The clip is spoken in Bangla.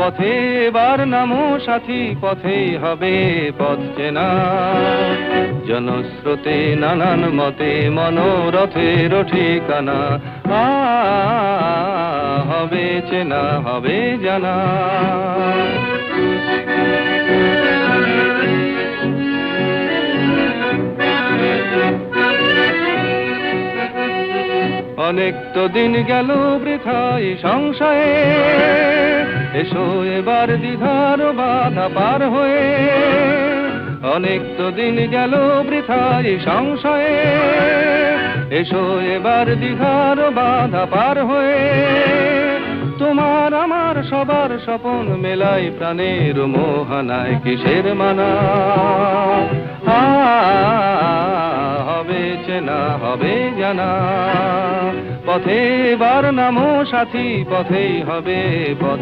পথে এবার নামো সাথী, পথেই হবে পথ চেনা। জনস্রোতে নানান মতে মনোরথের ঠিকানা, হবে চেনা হবে জানা। অনেক তো দিন গেল বৃথায় সংশয়ে, এসো এবার দ্বিধার বাধা পার হয়ে। অনেক তো দিন গেল বৃথায় সংশয়ে, এসো এবার দ্বিধার বাধা পার হয়ে। তোমার আমার সবার স্বপন মেলাই প্রাণের মোহনায়, কিসের মানা? হবে চেনা হবে জানা। পথে এবার নামো সাথী, পথেই হবে পথ